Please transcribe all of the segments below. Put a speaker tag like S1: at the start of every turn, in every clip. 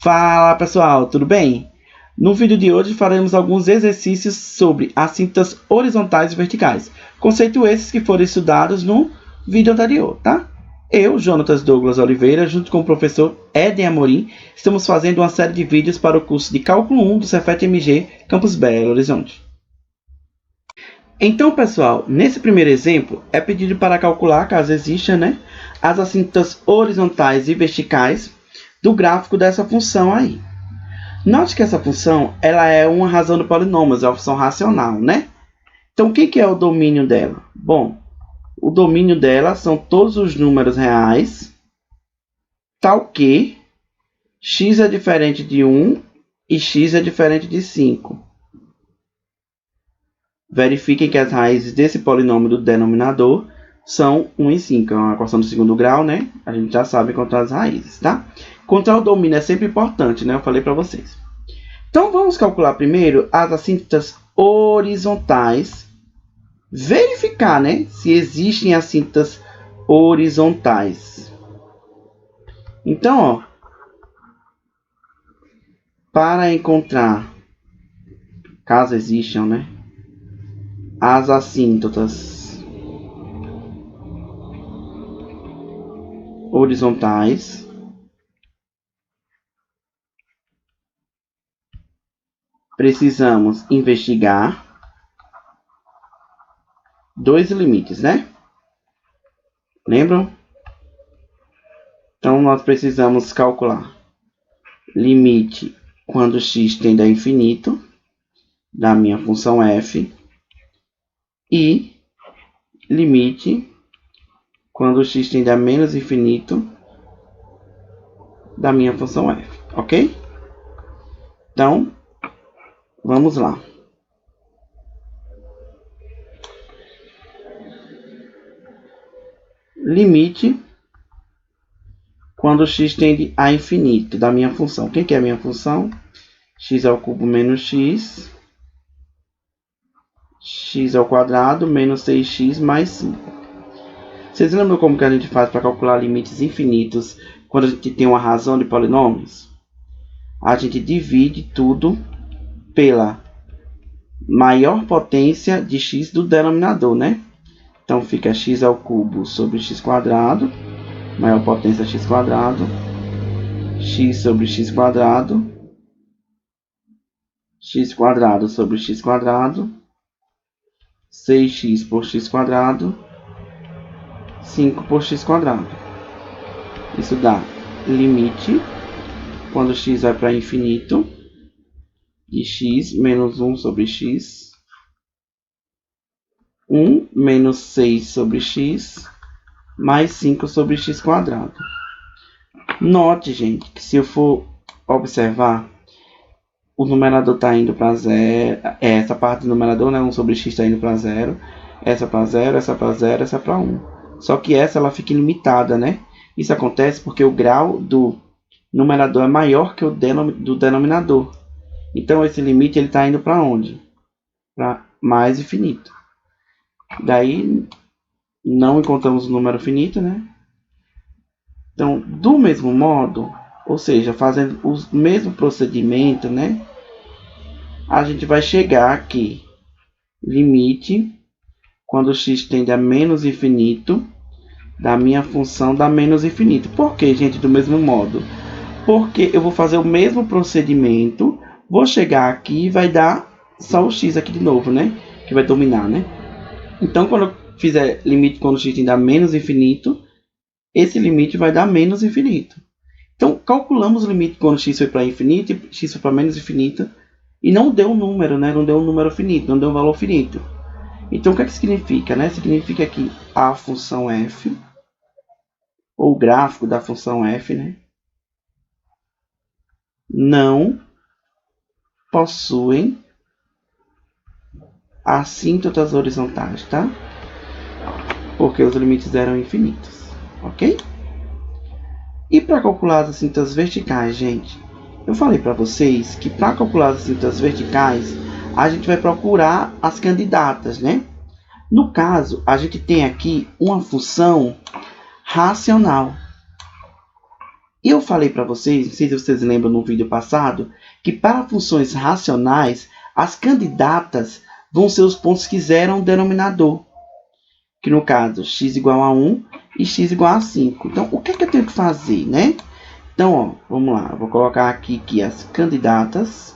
S1: Fala pessoal, tudo bem? No vídeo de hoje faremos alguns exercícios sobre assíntotas horizontais e verticais, conceito esses que foram estudados no vídeo anterior, tá? Eu, Jonatas Douglas Oliveira, junto com o professor Éden Amorim, estamos fazendo uma série de vídeos para o curso de Cálculo 1 do Cefet-MG, Campus Belo Horizonte. Então, pessoal, nesse primeiro exemplo, é pedido para calcular, caso exista, as assíntotas horizontais e verticais do gráfico dessa função aí. Note que essa função ela é uma razão de polinômios, é uma função racional, né? Então, o que é o domínio dela? Bom, o domínio dela são todos os números reais, tal que x é diferente de 1 e x é diferente de 5. Verifiquem que as raízes desse polinômio do denominador são 1 e 5. É uma equação do segundo grau, né? A gente já sabe encontrar as raízes, tá? Encontrar o domínio é sempre importante, né? Eu falei para vocês. Então, vamos calcular primeiro as assíntotas horizontais. Verificar, né? Se existem assíntotas horizontais. Então, ó, para encontrar, caso existam, né? As assíntotas horizontais, precisamos investigar dois limites, né? Lembram? Então, nós precisamos calcular limite quando x tende a infinito da minha função f e limite quando x tende a menos infinito da minha função f, ok? Então, vamos lá. Limite quando x tende a infinito da minha função. O que é a minha função? X ao cubo menos x ao quadrado menos 6x mais 5. Vocês lembram como que a gente faz para calcular limites infinitos quando a gente tem uma razão de polinômios? A gente divide tudo pela maior potência de x do denominador, né? Então fica x ao cubo sobre x quadrado, maior potência x quadrado, x sobre x quadrado sobre x quadrado, 6x por x quadrado, 5 por x quadrado. Isso dá limite quando x vai para infinito de x menos 1 sobre x, 1 menos 6 sobre x, mais 5 sobre x quadrado. Note, gente, que se eu for observar, o numerador está indo para zero. Essa parte do numerador, né, 1 sobre x está indo para zero. Essa para zero, essa para zero, essa para 1. Só que essa ela fica ilimitada, né? Isso acontece porque o grau do numerador é maior que o do denominador. Então, esse limite está indo para onde? Para mais infinito. Daí, não encontramos o número finito, né? Então, do mesmo modo, ou seja, fazendo o mesmo procedimento, né? A gente vai chegar aqui. Limite, quando x tende a menos infinito, da minha função dá menos infinito. Por que, gente, do mesmo modo? Porque eu vou fazer o mesmo procedimento, vou chegar aqui e vai dar só o x aqui de novo, né? Que vai dominar, né? Então, quando eu fizer limite quando x tende a menos infinito, esse limite vai dar menos infinito. Então, calculamos o limite quando x foi para infinito e x foi para menos infinito. E não deu um número, né? Não deu um número finito, não deu um valor finito. Então, o que é que significa, né? Significa que a função f, ou o gráfico da função f, né? Não possuem assíntotas horizontais, tá? Porque os limites eram infinitos, ok? E para calcular as assíntotas verticais, gente, eu falei para vocês que para calcular as assíntotas verticais, a gente vai procurar as candidatas, né? No caso, a gente tem aqui uma função racional. Eu falei para vocês, não sei se vocês lembram no vídeo passado, que para funções racionais, as candidatas vão ser os pontos que zeram o denominador. Que no caso, x igual a 1 e x igual a 5. Então, o que é que eu tenho que fazer, né? Então, ó, vamos lá. Eu vou colocar aqui que as candidatas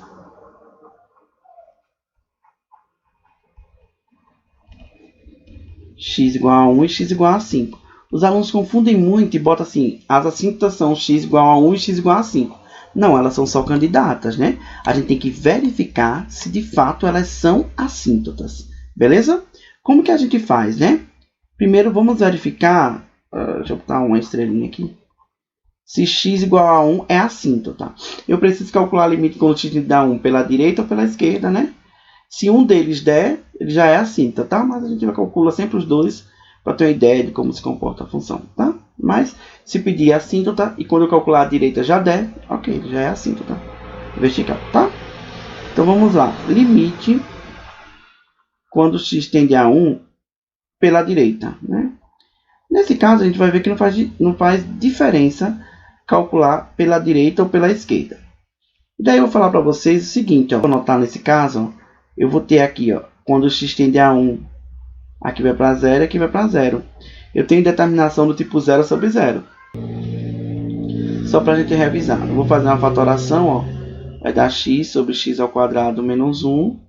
S1: x igual a 1 e x igual a 5. Os alunos confundem muito e botam assim, as assíntotas são x igual a 1 e x igual a 5. Não, elas são só candidatas, né? A gente tem que verificar se de fato elas são assíntotas. Beleza? Como que a gente faz, né? Primeiro vamos verificar, deixa eu botar uma estrelinha aqui. Se x igual a 1 é assíntota. Eu preciso calcular o limite quando x dá 1 pela direita ou pela esquerda, né? Se um deles der, ele já é assíntota, tá? Mas a gente vai calcular sempre os dois para ter uma ideia de como se comporta a função, tá? Mas se pedir assíntota e quando eu calcular a direita já der, ok, já é assíntota vertical, tá? Então vamos lá. Limite quando x tende a 1 pela direita, né? Nesse caso a gente vai ver que não faz diferença calcular pela direita ou pela esquerda. E daí eu vou falar para vocês o seguinte, ó, vou anotar nesse caso, ó, eu vou ter aqui, ó, quando x tende a 1, aqui vai para 0 e aqui vai para 0. Eu tenho determinação do tipo 0 sobre 0. Só para a gente revisar. Eu vou fazer uma fatoração, ó, vai dar x sobre x ao quadrado menos 1.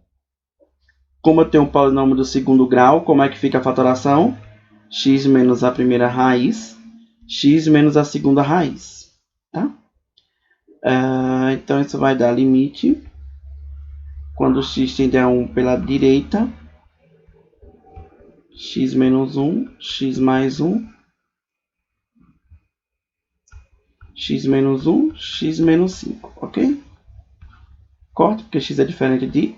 S1: Como eu tenho um polinômio do segundo grau, como é que fica a fatoração? X menos a primeira raiz, x menos a segunda raiz. Tá? Então, isso vai dar limite quando x tende a 1 pela direita, x menos 1, x mais 1, x menos 1, x menos 5, ok? Corta, porque x é diferente de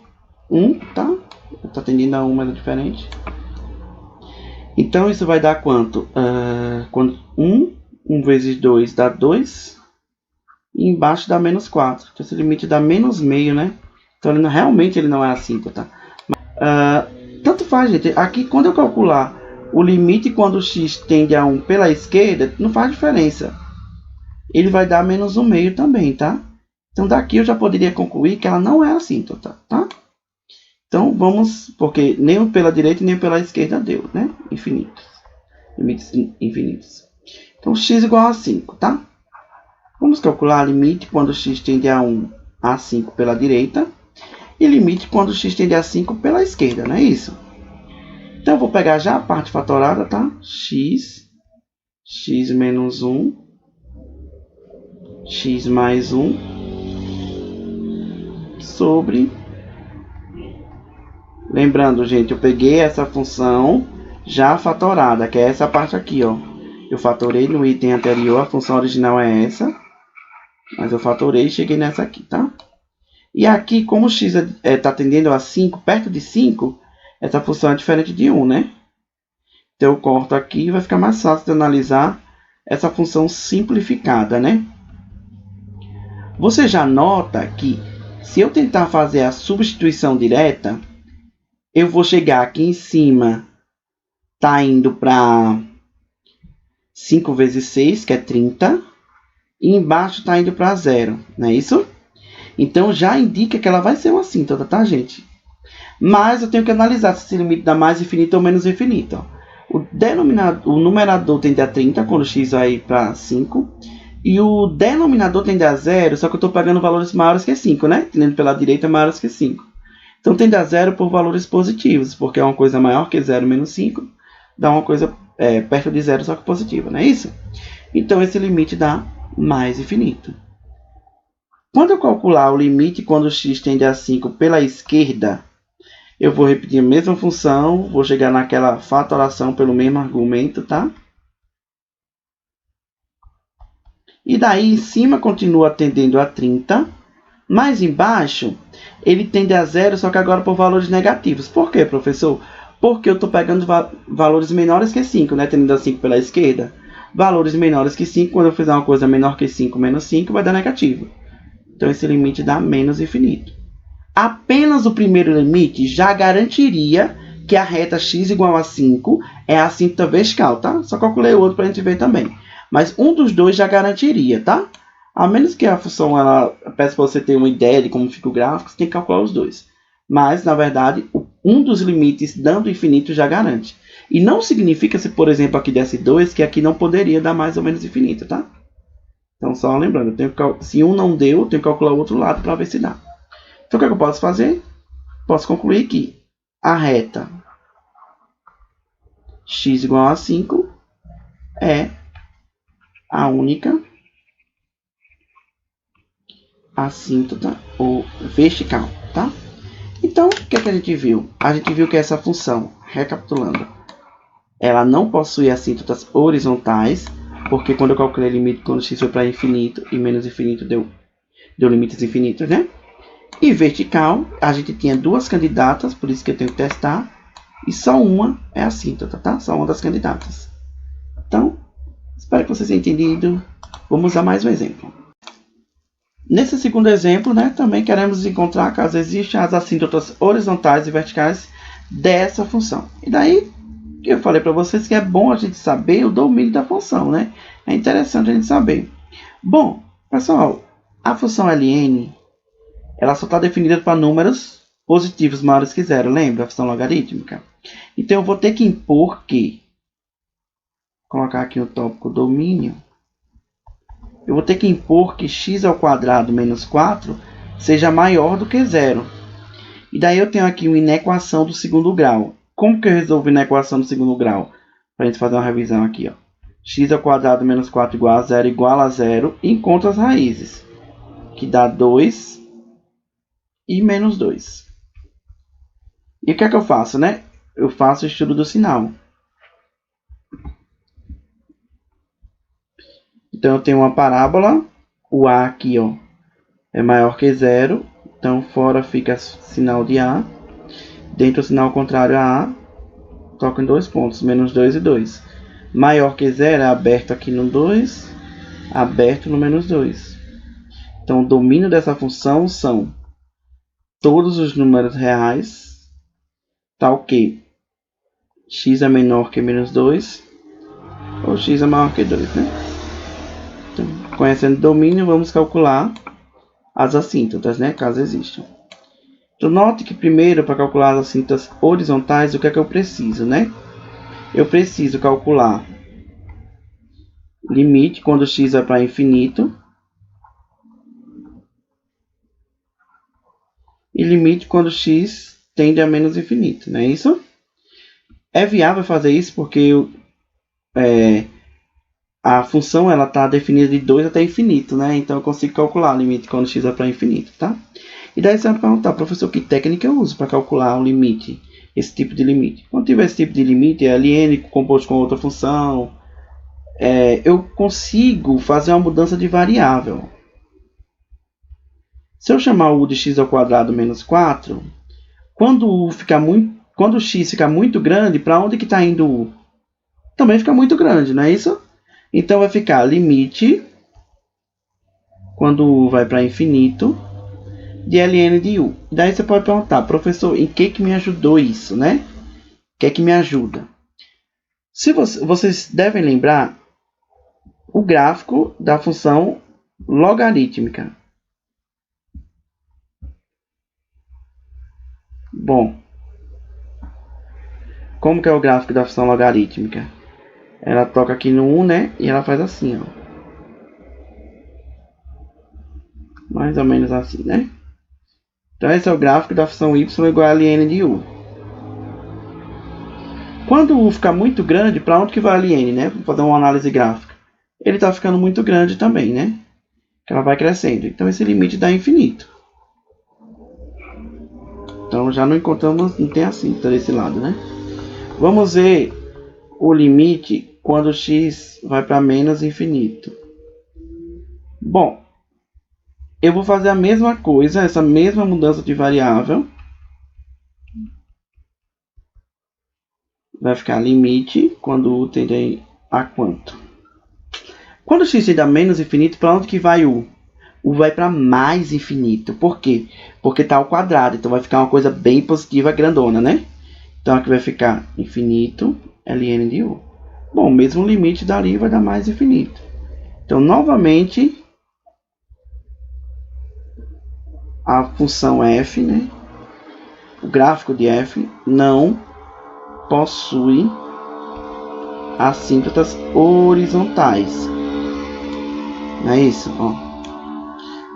S1: 1, tá? Está tendendo a 1, mas é diferente. Então, isso vai dar quanto? 1 vezes 2 dá 2. E embaixo dá menos 4. Então, esse limite dá menos meio, né? Então, realmente ele não é assíntota. Tanto faz, gente. Aqui, quando eu calcular o limite quando x tende a 1 pela esquerda, não faz diferença. Ele vai dar menos 1 meio também, tá? Então, daqui eu já poderia concluir que ela não é assíntota, tá? Então, vamos... Porque nem pela direita nem pela esquerda deu, né? Infinitos. Limites infinitos. Então, x igual a 5, tá? Vamos calcular limite quando x tende a 1 a 5 pela direita. E limite quando x tende a 5 pela esquerda, não é isso? Então, eu vou pegar já a parte fatorada, tá? X menos 1, x mais 1, sobre... Lembrando, gente, eu peguei essa função já fatorada, que é essa parte aqui, ó. Eu fatorei no item anterior, a função original é essa. Mas eu fatorei e cheguei nessa aqui, tá? E aqui, como x está tendendo a 5, perto de 5, essa função é diferente de 1, né? Então, eu corto aqui e vai ficar mais fácil de analisar essa função simplificada, né? Você já nota que, se eu tentar fazer a substituição direta, eu vou chegar aqui em cima, tá indo para 5 vezes 6, que é 30. E embaixo está indo para 0, não é isso? Então, já indica que ela vai ser uma assíntota, tá, gente? Mas eu tenho que analisar se esse limite dá mais infinito ou menos infinito. Ó. O numerador tende a 30, quando x vai para 5. E o denominador tende a 0, só que eu estou pegando valores maiores que 5, né? Tendendo pela direita maiores que 5. Então, tende a 0 por valores positivos, porque é uma coisa maior que 0 menos 5. Dá uma coisa perto de 0, só que positiva, não é isso? Então, esse limite dá mais infinito. Quando eu calcular o limite quando x tende a 5 pela esquerda, eu vou repetir a mesma função, vou chegar naquela fatoração pelo mesmo argumento, tá? E daí, em cima, continua tendendo a 30, mas embaixo, ele tende a 0, só que agora por valores negativos. Por quê, professor? Porque eu estou pegando valores menores que 5, né? Tendendo a 5 pela esquerda. Valores menores que 5, quando eu fizer uma coisa menor que 5 menos 5, vai dar negativo. Então, esse limite dá menos infinito. Apenas o primeiro limite já garantiria que a reta x igual a 5 é a assíntota vertical, tá? Só calculei o outro para a gente ver também. Mas um dos dois já garantiria, tá? A menos que a função ela peça para você ter uma ideia de como fica o gráfico, você tem que calcular os dois. Mas, na verdade, um dos limites dando infinito já garante. E não significa, se por exemplo aqui desse 2, que aqui não poderia dar mais ou menos infinito, tá? Então, só lembrando, se um não deu, eu tenho que calcular o outro lado para ver se dá. Então, o que eu posso fazer? Posso concluir que a reta x igual a 5 é a única assíntota ou vertical, tá? Então, o que a gente viu? A gente viu que essa função, recapitulando, ela não possui assíntotas horizontais, porque quando eu calculei o limite quando x foi para infinito e menos infinito deu limites infinitos, né? E vertical, a gente tinha duas candidatas, por isso que eu tenho que testar, e só uma é assíntota, tá? Só uma das candidatas. Então, espero que vocês tenham entendido. Vamos usar mais um exemplo. Nesse segundo exemplo, né, também queremos encontrar caso existam as assíntotas horizontais e verticais dessa função. E daí, eu falei para vocês que é bom a gente saber o domínio da função, né? É interessante a gente saber. Bom, pessoal, a função ln, ela só está definida para números positivos maiores que zero, lembra? A função logarítmica. Então, eu vou ter que impor que, colocar aqui o tópico domínio, eu vou ter que impor que x ao quadrado menos 4 seja maior do que zero. E daí eu tenho aqui uma inequação do segundo grau. Como que eu resolvo a inequação do segundo grau? Para a gente fazer uma revisão aqui, ó. X ao quadrado menos 4 igual a zero, e encontro as raízes, que dá 2 e menos 2. E o que é que eu faço, né? Eu faço o estudo do sinal. Então, eu tenho uma parábola, o A aqui, ó, é maior que zero, então fora fica sinal de A, dentro o sinal contrário a A, toco em dois pontos, menos 2 e 2. Maior que zero é aberto aqui no 2, aberto no menos 2. Então, o domínio dessa função são todos os números reais, tal que x é menor que menos 2, ou x é maior que 2, né? Então, conhecendo o domínio, vamos calcular as assíntotas, né? Caso existam. Então, note que primeiro, para calcular as assíntotas horizontais, o que é que eu preciso, né? Eu preciso calcular limite quando x vai para infinito e limite quando x tende a menos infinito, não é isso? É viável fazer isso porque a função está definida de 2 até infinito, né? Então eu consigo calcular o limite quando x vai para infinito, tá? E daí você vai perguntar, professor, que técnica eu uso para calcular o limite, esse tipo de limite? Quando tiver esse tipo de limite, é ln composto com outra função, eu consigo fazer uma mudança de variável. Se eu chamar o u de x ao quadrado menos 4, quando o x ficar muito grande, para onde que está indo o u? Também fica muito grande, não é isso? Então vai ficar limite, quando o u vai para infinito, de ln de u. Daí você pode perguntar, professor, em que me ajudou isso, né? O que é que me ajuda? Se vocês devem lembrar o gráfico da função logarítmica. Bom, como que é o gráfico da função logarítmica? Ela toca aqui no 1, né? E ela faz assim, ó. Mais ou menos assim, né? Então esse é o gráfico da função y igual a ln de u. Quando o u ficar muito grande, para onde que vai a ln, né? Vou fazer uma análise gráfica. Ele está ficando muito grande também, né? Ela vai crescendo. Então esse limite dá infinito. Então já não encontramos, não tem assíntota desse lado, né? Vamos ver o limite quando x vai para menos infinito. Bom, eu vou fazer a mesma coisa, essa mesma mudança de variável. Vai ficar limite quando u tende a quanto? Quando x tende a menos infinito, para onde que vai u? U vai para mais infinito. Por quê? Porque está ao quadrado, então vai ficar uma coisa bem positiva, grandona, né? Então aqui vai ficar infinito ln de u. Bom, mesmo limite dali vai dar mais infinito. Então, novamente, a função f, né, o gráfico de f, não possui assíntotas horizontais. Não é isso? Ó.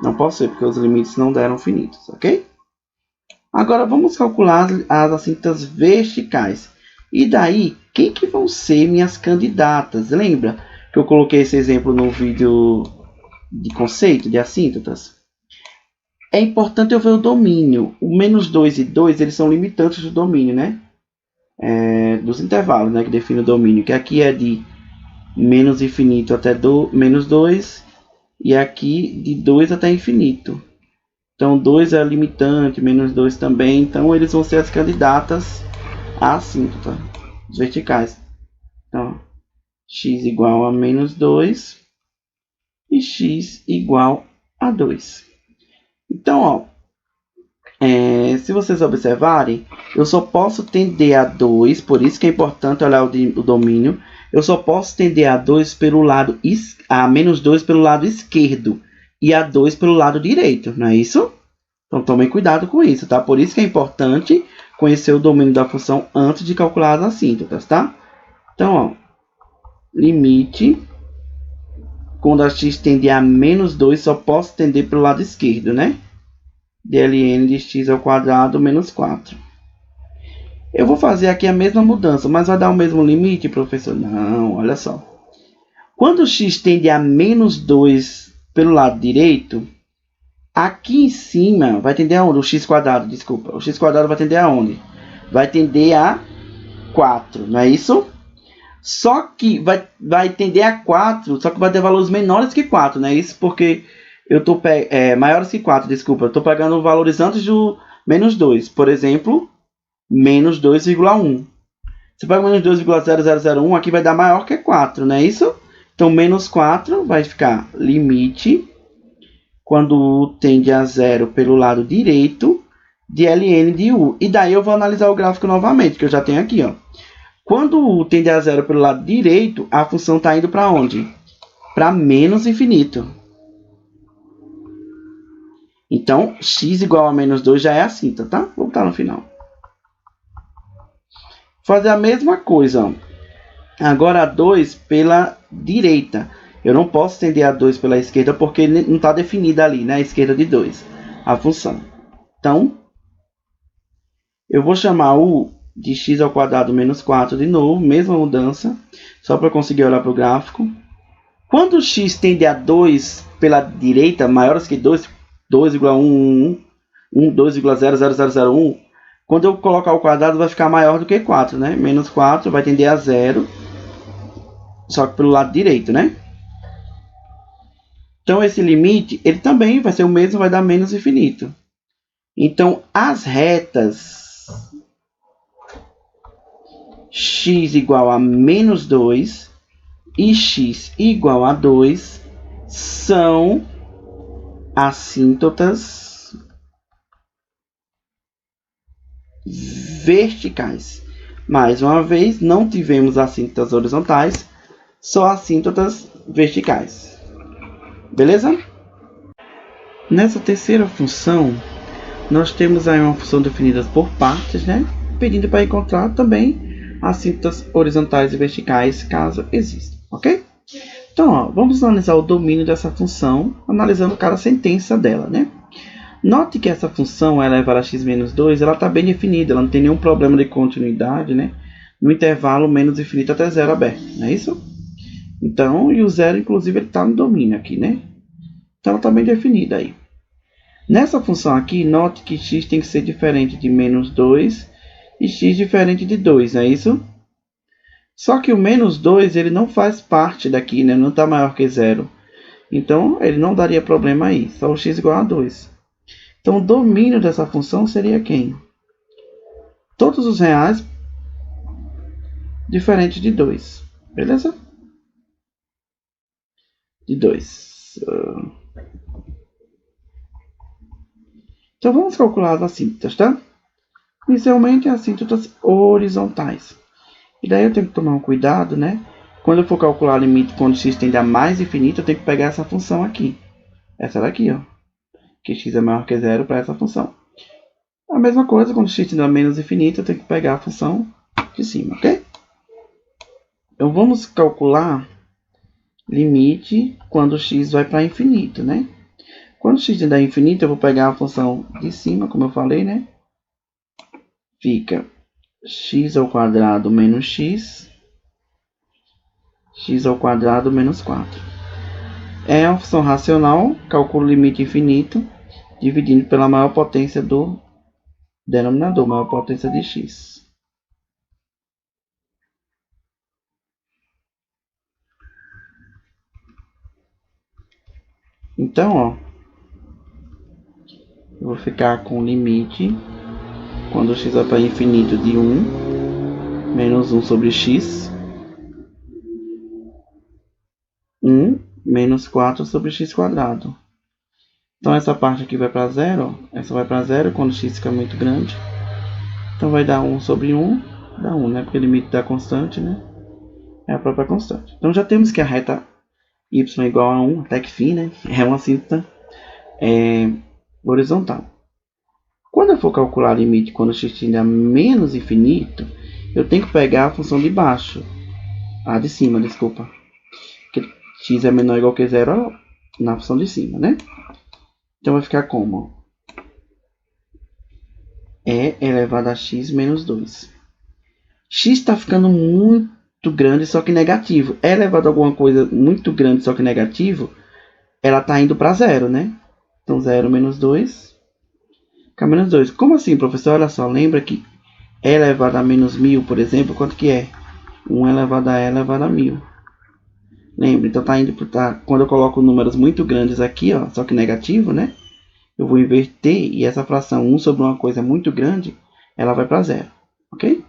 S1: Não possui, porque os limites não deram finitos, ok? Agora vamos calcular as assíntotas verticais. E daí, quem que vão ser minhas candidatas? Lembra que eu coloquei esse exemplo no vídeo de conceito de assíntotas? É importante eu ver o domínio. O menos 2 e 2, eles são limitantes do domínio, né? Dos intervalos, né? Que define o domínio. Que aqui é de menos infinito até menos 2. E aqui de 2 até infinito. Então 2 é limitante, menos 2 também. Então eles vão ser as candidatas à assíntota, os verticais. Então, x igual a menos 2 e x igual a 2. Então, ó, se vocês observarem, eu só posso tender a 2, por isso que é importante olhar o domínio. Eu só posso tender a 2 pelo lado a menos 2 pelo lado esquerdo e a 2 pelo lado direito, não é isso? Então tomem cuidado com isso, tá? Por isso que é importante conhecer o domínio da função antes de calcular as assíntotas, tá? Então, ó, limite, quando a x tende a menos 2, só posso tender pelo lado esquerdo, né? dln de x ao quadrado menos 4. Eu vou fazer aqui a mesma mudança, mas vai dar o mesmo limite, professor? Não, olha só. Quando x tende a menos 2 pelo lado direito, aqui em cima vai tender a onde? O x quadrado, desculpa. O x quadrado vai tender a onde? Vai tender a 4, não é isso? Só que vai tender a 4, só que vai ter valores menores que 4, não é isso? Porque eu estou maiores que 4, desculpa. Eu estou pegando valores antes do menos 2. Por exemplo, menos 2,1. Se pega menos 2,0001, aqui vai dar maior que 4, não é isso? Então, menos 4 vai ficar limite, quando u tende a 0 pelo lado direito, de ln de u. E daí eu vou analisar o gráfico novamente, que eu já tenho aqui, ó. Quando u tende a 0 pelo lado direito, a função está indo para onde? Para menos infinito. Então, x igual a menos 2 já é assim, tá? Vou botar no final. Fazer a mesma coisa, ó. Agora a 2 pela direita. Eu não posso tender a 2 pela esquerda porque não está definida ali, né? A esquerda de 2, a função. Então, eu vou chamar u de x ao quadrado menos 4 de novo, mesma mudança, só para conseguir olhar para o gráfico. Quando x tende a 2 pela direita, maiores que 2, 2,111, 2,00001, quando eu colocar ao quadrado vai ficar maior do que 4, né? Menos 4 vai tender a 0, só que pelo lado direito, né? Então esse limite, ele também vai ser o mesmo, vai dar menos infinito. Então as retas x igual a menos 2 e x igual a 2 são assíntotas verticais. Mais uma vez, não tivemos assíntotas horizontais, só assíntotas verticais. Beleza? Nessa terceira função, nós temos aí uma função definida por partes, né? Pedindo para encontrar também assíntotas horizontais e verticais, caso existam, ok? Então, ó, vamos analisar o domínio dessa função, analisando cada sentença dela, né? Note que essa função elevada a x menos 2, ela está bem definida, ela não tem nenhum problema de continuidade, né? No intervalo menos infinito até 0 aberto, não é isso? Então, e o 0, inclusive, ele está no domínio aqui, né? Então, ela está bem definida aí. Nessa função aqui, note que x tem que ser diferente de menos 2 e x diferente de 2, não é isso? Só que o menos 2, ele não faz parte daqui, né? Não está maior que 0. Então, ele não daria problema aí, só o x igual a 2. Então, o domínio dessa função seria quem? Todos os reais diferente de 2. Beleza? De 2. Então, vamos calcular as assíntotas, tá? Inicialmente, as assíntotas horizontais. E daí eu tenho que tomar um cuidado, né? Quando eu for calcular o limite quando x tende a mais infinito, eu tenho que pegar essa função aqui. Essa daqui, ó. Que x é maior que zero para essa função. A mesma coisa, quando x tende a menos infinito, eu tenho que pegar a função de cima, ok? Então vamos calcular limite quando x vai para infinito, né? Quando x tende a infinito, eu vou pegar a função de cima, como eu falei, né? Fica x ao quadrado menos x ao quadrado menos 4. É uma função racional, calculo o limite infinito, dividindo pela maior potência do denominador, maior potência de x. Então, ó, eu vou ficar com o limite, quando x vai para infinito, de 1, menos 1 sobre x, 1 menos 4 sobre x quadrado. Então essa parte aqui vai para zero, ó. Essa vai para zero quando x fica muito grande. Então vai dar 1 sobre 1, dá 1, né? Porque o limite da constante, né? É a própria constante. Então já temos que a reta y é igual a 1, até que fim, né? É uma assíntota horizontal. Quando eu for calcular o limite quando x tende a menos infinito, eu tenho que pegar a função de baixo. A de cima, desculpa. Porque x é menor ou igual que zero na função de cima, né? Então vai ficar como? E elevado a x menos 2. X está ficando muito grande, só que negativo. E elevado a alguma coisa muito grande, só que negativo, ela está indo para zero, né? Então 0 menos 2 fica menos 2. Como assim, professor? Olha só, lembra que E elevado a menos 1000, por exemplo, quanto que é? 1 elevado a E elevado a 1000. Lembra? Então tá indo quando eu coloco números muito grandes aqui, ó, só que negativo, né? Eu vou inverter e essa fração 1 sobre uma coisa muito grande, ela vai para zero, ok?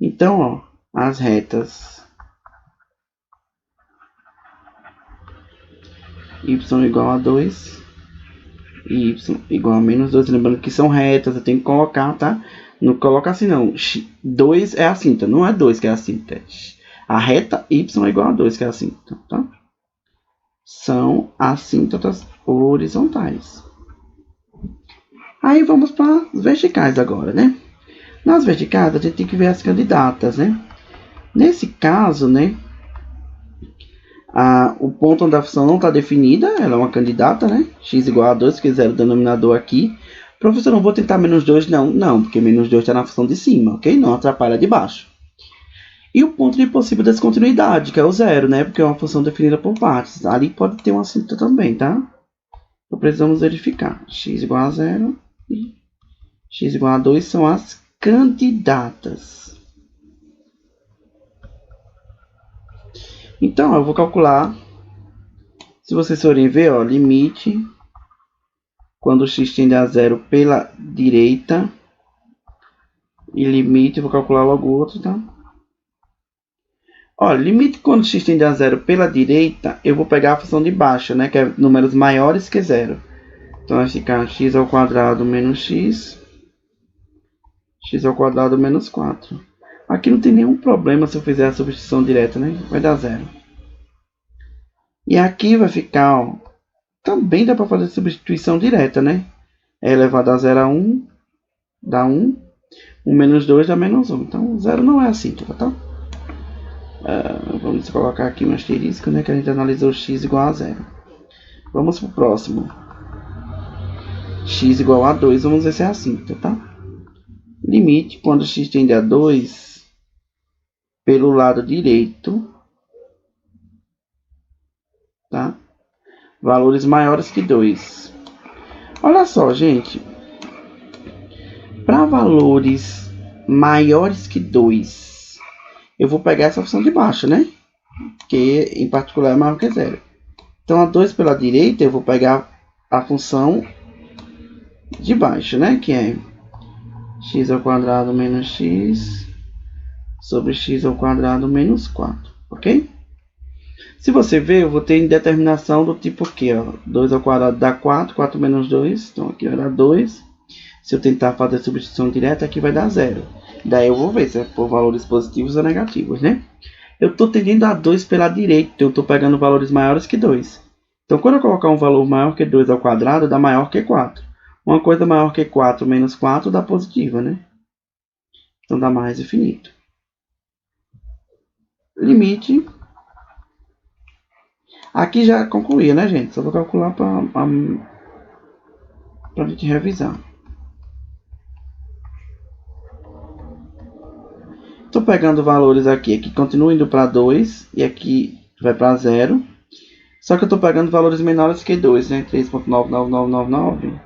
S1: Então, ó, as retas y igual a 2 e y igual a menos 2, lembrando que são retas, eu tenho que colocar, tá? Não coloca assim não, 2 é assíntota, não é 2 que é assíntota. A reta y é igual a 2 que é assíntota, tá? São assíntotas horizontais. Aí vamos para as verticais agora, né? Nas verticais a gente tem que ver as candidatas, né? Nesse caso, né? O ponto onde a função não está definida, ela é uma candidata, né? X igual a 2, se quiser o denominador aqui. Professor, não vou tentar menos 2, não. Não, porque menos 2 está na função de cima, ok? Não atrapalha de baixo. E o ponto de possível descontinuidade, que é o zero, né? Porque é uma função definida por partes. Ali pode ter uma assíntota também, tá? Então precisamos verificar. X igual a 0 e x igual a 2 são as candidatas. Então, eu vou calcular. Se vocês forem ver, ó, limite quando x tende a 0 pela direita e limite, eu vou calcular logo o outro, tá? Ó, limite quando x tende a 0 pela direita, eu vou pegar a função de baixo, né, que é números maiores que 0. Então vai ficar x ao quadrado menos x ao quadrado menos 4. Aqui não tem nenhum problema se eu fizer a substituição direta, né? Vai dar 0. E aqui vai ficar, ó, também dá para fazer substituição direta, né? É elevado a 0 a 1, dá 1. 1 menos 2 dá menos 1. Então 0 não é assíntota, tá? Vamos colocar aqui um asterisco, né? Que a gente analisou x igual a 0. Vamos para o próximo. X igual a 2, vamos ver se é assíntota, tá? Limite quando x tende a 2 pelo lado direito, tá? Valores maiores que 2. Olha só, gente. Para valores maiores que 2, eu vou pegar essa função de baixo, né? Que em particular é maior que 0. Então, a 2 pela direita, eu vou pegar a função de baixo, né? Que é x ao quadrado menos x sobre x ao quadrado menos 4, ok? Se você ver, eu vou ter indeterminação do tipo aqui, ó. 2 ao quadrado dá 4, 4 menos 2, então aqui vai dar 2. Se eu tentar fazer a substituição direta, aqui vai dar 0. Daí eu vou ver se é por valores positivos ou negativos, né? Eu estou tendendo a 2 pela direita, então eu estou pegando valores maiores que 2. Então, quando eu colocar um valor maior que 2 ao quadrado, dá maior que 4. Uma coisa maior que 4 menos 4 dá positiva, né? Então, dá mais infinito. Limite. Aqui já concluía, né, gente? Só vou calcular para a gente revisar. Estou pegando valores aqui que continuam indo para 2 e aqui vai para 0. Só que eu estou pegando valores menores que 2, né? 3.99999.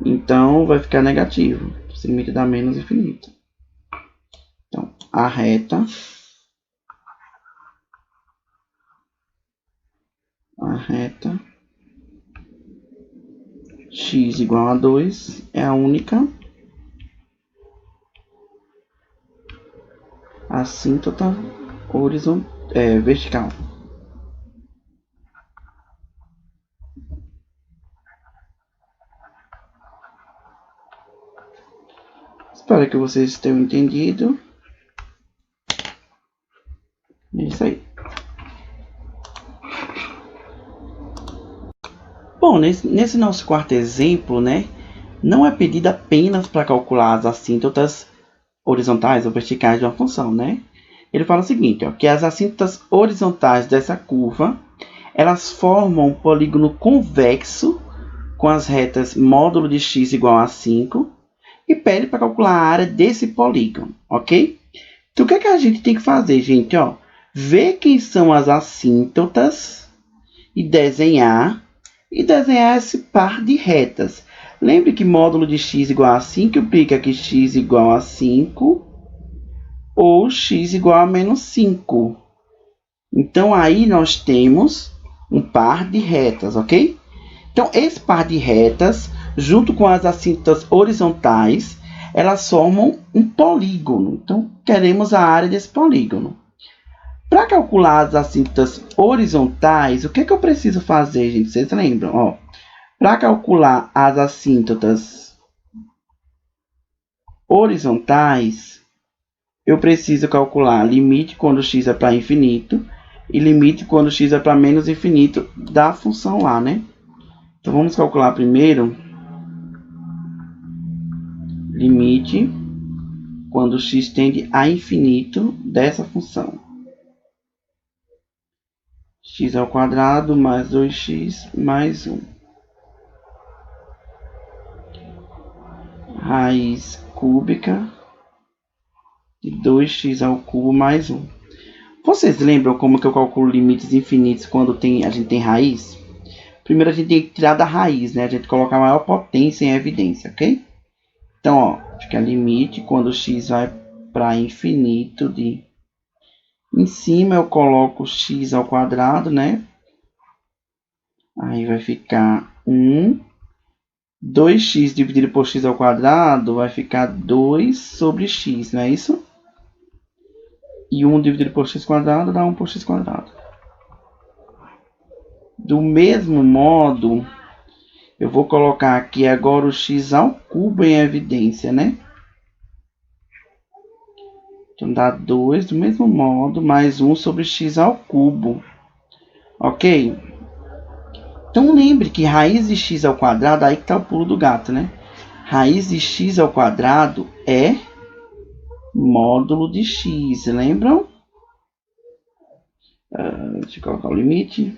S1: Então vai ficar negativo. Esse limite dá menos infinito. Então, a reta x igual a 2 é a única assíntota vertical. Espero que vocês tenham entendido. É isso aí. Bom, nesse nosso quarto exemplo, né, não é pedido apenas para calcular as assíntotas horizontais ou verticais de uma função, né? Ele fala o seguinte, ó, que as assíntotas horizontais dessa curva, elas formam um polígono convexo com as retas módulo de x igual a 5 e pede para calcular a área desse polígono, ok? Então, o que é que a gente tem que fazer, gente? Ó, ver quem são as assíntotas e desenhar esse par de retas. Lembre que módulo de x igual a 5 implica que x igual a 5 ou x igual a menos 5. Então, aí nós temos um par de retas, ok? Então, esse par de retas, junto com as assíntotas horizontais, elas formam um polígono. Então, queremos a área desse polígono. Para calcular as assíntotas horizontais, o que é que eu preciso fazer, gente? Vocês lembram? Para calcular as assíntotas horizontais, eu preciso calcular limite quando x é para infinito e limite quando x é para menos infinito da função lá, né? Então, vamos calcular primeiro limite quando x tende a infinito dessa função. X ao quadrado mais 2x mais 1. Raiz cúbica de 2x ao cubo mais 1. Vocês lembram como que eu calculo limites infinitos quando a gente tem raiz? Primeiro a gente tem que tirar da raiz, né? A gente coloca a maior potência em evidência, ok? Então, ó, fica limite quando x vai para infinito de... Em cima eu coloco x ao quadrado, né? Aí vai ficar 1. 2x dividido por x ao quadrado vai ficar 2 sobre x, não é isso? E 1 dividido por x quadrado dá 1 por x quadrado. Do mesmo modo, eu vou colocar aqui agora o x ao cubo em evidência, né? Então, dá 2 do mesmo modo, mais 1 sobre x ao cubo. Ok? Então, lembre que raiz de x ao quadrado, aí que está o pulo do gato, né? Raiz de x ao quadrado é módulo de x, lembram? Deixa eu colocar o limite.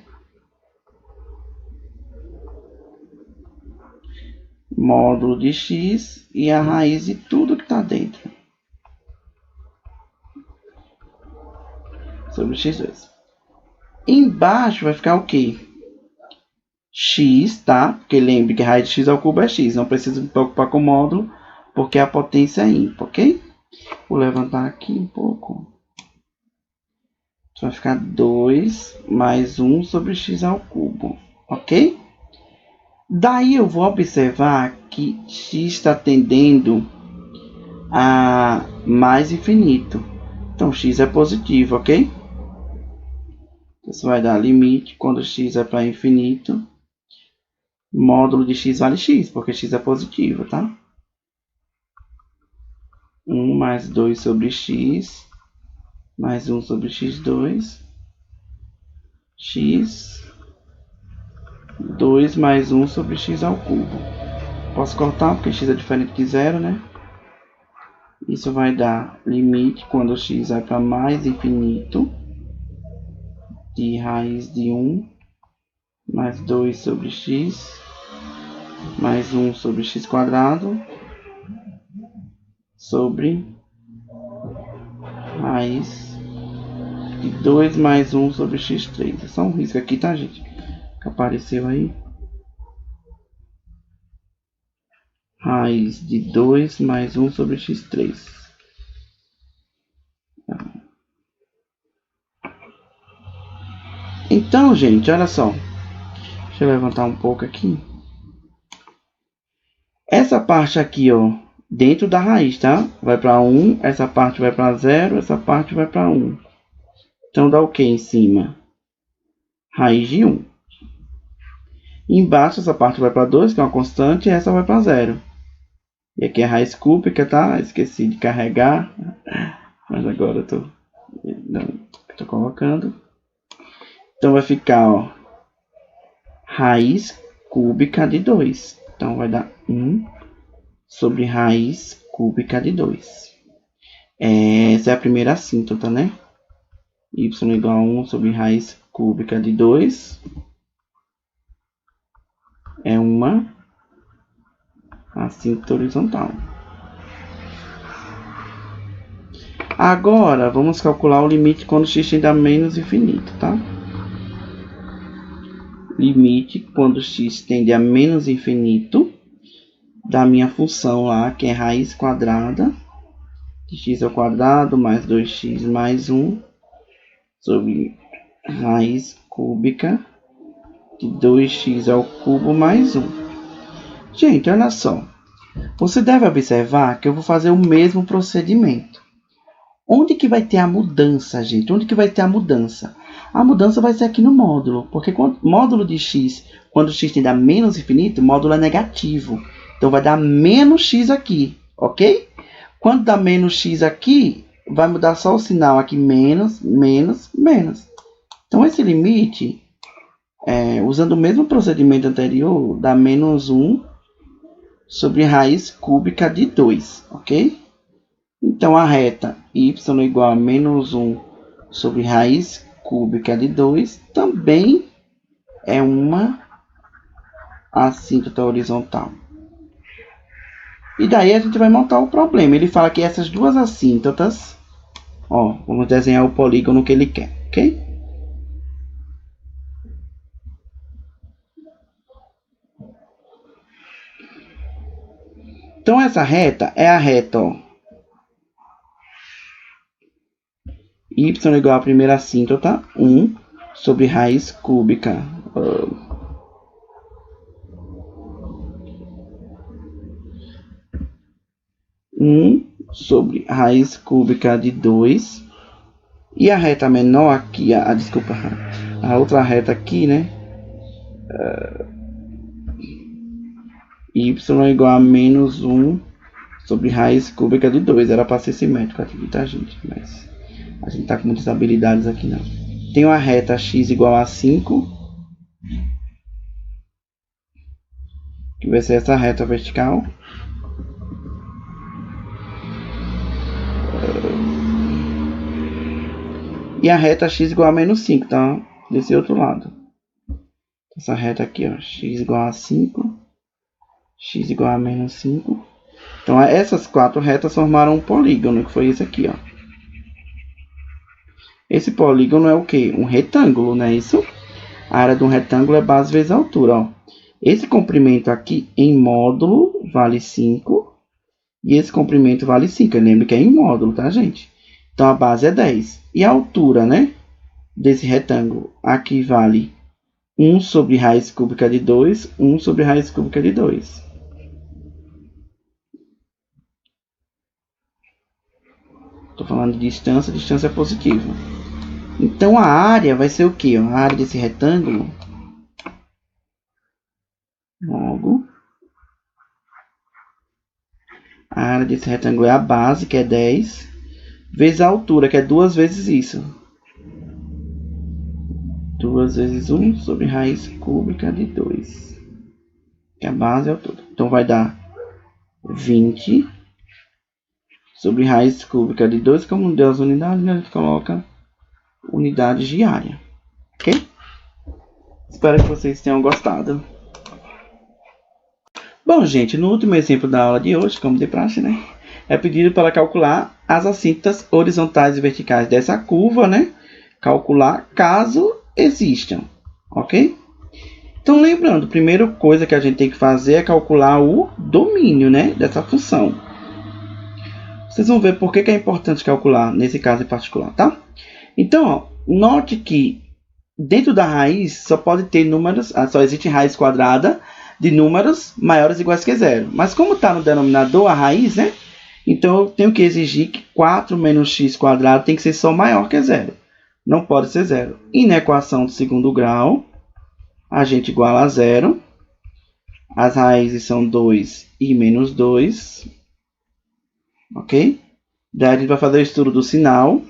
S1: Módulo de x e a raiz de tudo que está dentro. Sobre x2. Embaixo vai ficar o quê? X, tá? Porque lembre que raiz de x ao cubo é x. Não preciso me preocupar com o módulo, porque a potência é ímpar, ok? Vou levantar aqui um pouco. Vai ficar 2 mais 1 sobre x ao cubo, ok? Daí eu vou observar que x está tendendo a mais infinito. Então, x é positivo, ok? Isso vai dar limite quando x é para infinito. Módulo de x vale x, porque x é positivo, tá? 1 mais 2 sobre x, mais 1 sobre x2, x, 2 mais 1 sobre x ao cubo. Posso cortar porque x é diferente de zero, né? Isso vai dar limite quando x vai para mais infinito de raiz de 1 mais 2 sobre x mais 1 sobre x quadrado sobre raiz de 2 mais 1 sobre x3. É só um risco aqui, tá, gente? Que apareceu aí. Raiz de 2 mais 1 sobre x3. Então, gente, olha só. Deixa eu levantar um pouco aqui. Essa parte aqui, ó, dentro da raiz, tá? Vai para 1, essa parte vai para 0, essa parte vai para 1. Então dá o que em cima? Raiz de 1. Embaixo essa parte vai para 2, que é uma constante, e essa vai para 0. E aqui é a raiz cúbica, tá? Esqueci de carregar, mas agora eu tô colocando. Então vai ficar, ó, raiz cúbica de 2. Então vai dar 1 sobre raiz cúbica de 2. Essa é a primeira assíntota, né? Y igual a 1 sobre raiz cúbica de 2 é uma assíntota horizontal. Agora, vamos calcular o limite quando x tende a menos infinito, tá? Limite quando x tende a menos infinito da minha função lá, que é raiz quadrada de x ao quadrado mais 2x mais 1 sobre raiz cúbica de 2x ao cubo mais 1. Gente, olha só. Você deve observar que eu vou fazer o mesmo procedimento. Onde que vai ter a mudança, gente? Onde que vai ter a mudança? A mudança vai ser aqui no módulo, porque módulo de x, quando x tende a menos infinito, o módulo é negativo. Então vai dar menos x aqui, ok? Quando dá menos x aqui, vai mudar só o sinal aqui, menos, menos, menos. Então esse limite, usando o mesmo procedimento anterior, dá menos 1 sobre raiz cúbica de 2, ok? Então, a reta y igual a menos 1 sobre raiz cúbica de 2 também é uma assíntota horizontal. E daí a gente vai montar o problema. Ele fala que essas duas assíntotas, ó, vamos desenhar o polígono que ele quer, ok? Então, essa reta é a reta, ó, y igual a primeira assíntota, 1 sobre raiz cúbica. 1 sobre raiz cúbica de 2. E a reta menor aqui, desculpa, a outra reta aqui, né? Y igual a menos 1 sobre raiz cúbica de 2. Era para ser simétrico aqui, tá, gente? Mas a gente tá com muitas habilidades aqui, não. Tem uma reta x igual a 5, que vai ser essa reta vertical. E a reta x igual a menos 5, tá? Desse outro lado. Essa reta aqui, ó, x igual a 5, x igual a menos 5. Então, essas quatro retas formaram um polígono, que foi esse aqui, ó. Esse polígono é o quê? Um retângulo, não é isso? A área de um retângulo é base vezes a altura, ó. Esse comprimento aqui em módulo vale 5. E esse comprimento vale 5. Lembre que é em módulo, tá, gente? Então, a base é 10. E a altura, né? Desse retângulo aqui vale 1 sobre raiz cúbica de 2. 1 sobre raiz cúbica de 2. Estou falando de distância. Distância é positiva. Então, a área vai ser o quê? A área desse retângulo. Logo, A área desse retângulo é a base, que é 10, vezes a altura, que é 2 vezes isso. 2 vezes 1 sobre raiz cúbica de 2. Que a base é a altura. Então vai dar 20 sobre raiz cúbica de 2. Como deu as unidades, a gente coloca unidades de área. Ok? Espero que vocês tenham gostado. Bom, gente, no último exemplo da aula de hoje, como de praxe, né? É pedido para calcular as assíntotas horizontais e verticais dessa curva, né? Calcular caso existam, ok? Então, lembrando, a primeira coisa que a gente tem que fazer é calcular o domínio, né? Dessa função. Vocês vão ver por que é importante calcular nesse caso em particular, tá? Então, ó, note que dentro da raiz só pode ter números, só existe raiz quadrada de números maiores ou iguais que zero. Mas como está no denominador a raiz, né? Então eu tenho que exigir que 4 menos x quadrado tem que ser só maior que zero. Não pode ser zero. E na equação do segundo grau, a gente iguala a zero. As raízes são 2 e menos 2. Ok? Daí a gente vai fazer o estudo do sinal.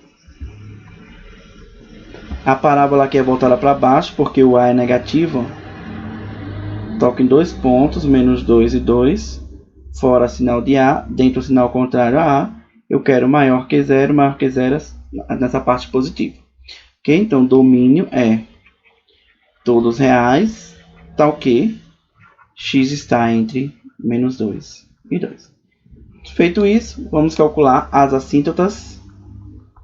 S1: A parábola aqui é voltada para baixo, porque o A é negativo. Toca em dois pontos, menos 2 e 2. Fora sinal de A, dentro o sinal contrário a A. Eu quero maior que zero nessa parte positiva. Ok? Então, domínio é todos reais, tal que x está entre menos 2 e 2. Feito isso, vamos calcular as assíntotas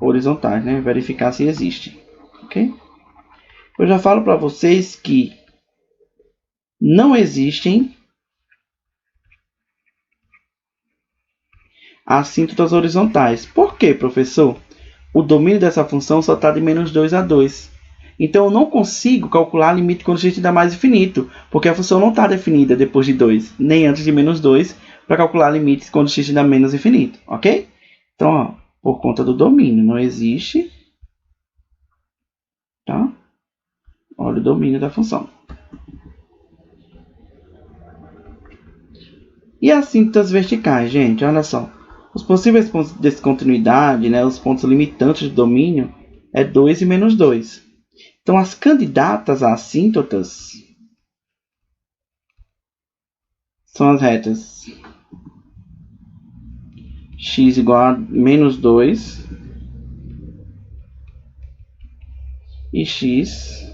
S1: horizontais, né? Verificar se existe. Ok? Eu já falo para vocês que não existem assíntotas horizontais. Por quê, professor? O domínio dessa função só está de menos 2 a 2. Então, eu não consigo calcular a limite quando x tende a mais infinito, porque a função não está definida depois de 2, nem antes de menos 2, para calcular limites quando x tende a menos infinito, ok? Então, ó, por conta do domínio, não existe, tá? Olha o domínio da função. E as assíntotas verticais, gente, olha só. Os possíveis pontos de descontinuidade, né, os pontos limitantes do domínio, é 2 e menos 2. Então, as candidatas a assíntotas são as retas x igual a menos 2 e x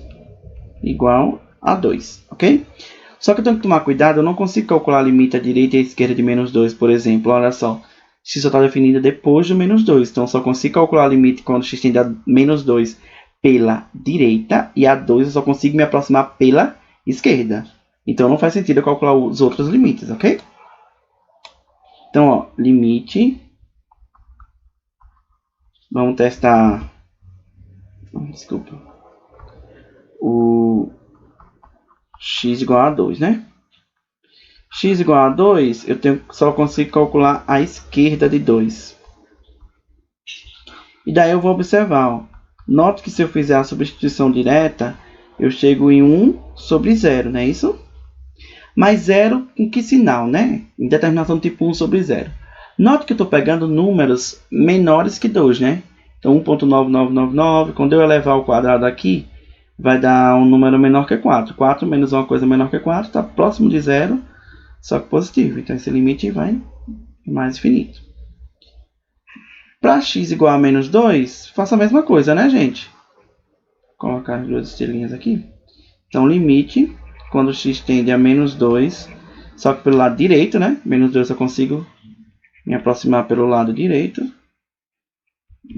S1: igual a 2, ok? Só que eu tenho que tomar cuidado, eu não consigo calcular a limite à direita e à esquerda de menos 2, por exemplo. Olha só, x só está definida depois do menos 2, então eu só consigo calcular a limite quando x tende a menos 2 pela direita e a 2 eu só consigo me aproximar pela esquerda. Então não faz sentido eu calcular os outros limites, ok? Então, ó, limite. Vamos testar. Desculpa. O x igual a 2, né? X igual a 2, só consigo calcular a esquerda de 2. E daí eu vou observar. Ó. Note que se eu fizer a substituição direta, eu chego em 1 sobre 0, não é isso? Mas 0 com que sinal, né? Em determinação do tipo 1 sobre 0. Note que eu estou pegando números menores que 2, né? Então 1.9999, quando eu elevar ao quadrado aqui, vai dar um número menor que 4. 4 menos uma coisa menor que 4 está próximo de 0, só que positivo. Então esse limite vai mais infinito. Para x igual a menos 2, faça a mesma coisa, né, gente? Vou colocar as duas estrelinhas aqui. Então, limite, quando x tende a menos 2, só que pelo lado direito, né? Menos 2 eu consigo me aproximar pelo lado direito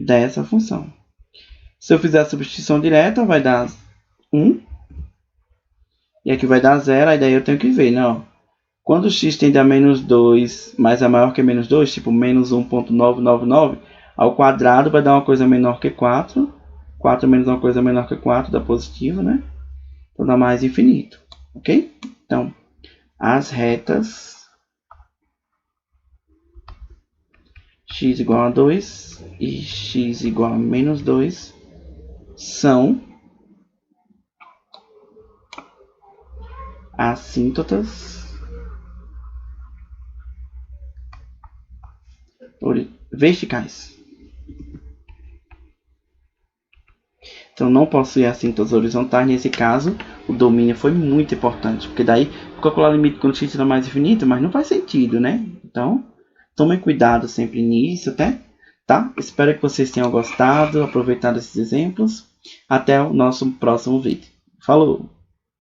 S1: dessa função. Se eu fizer a substituição direta, vai dar 1. E aqui vai dar 0, aí daí eu tenho que ver, né? Quando x tende a menos 2, mas é maior que menos 2, tipo menos 1.999, ao quadrado vai dar uma coisa menor que 4. 4 menos uma coisa menor que 4 dá positivo, né? Então dá mais infinito, ok? Então, as retas x igual a 2 e x igual a menos 2 são assíntotas verticais. Então não possui assintos horizontais. Nesse caso, o domínio foi muito importante, porque daí calcular o limite quando x era mais infinito, mas não faz sentido, né? Então, tomem cuidado sempre nisso, tá? Espero que vocês tenham gostado, aproveitado esses exemplos. Até o nosso próximo vídeo. Falou!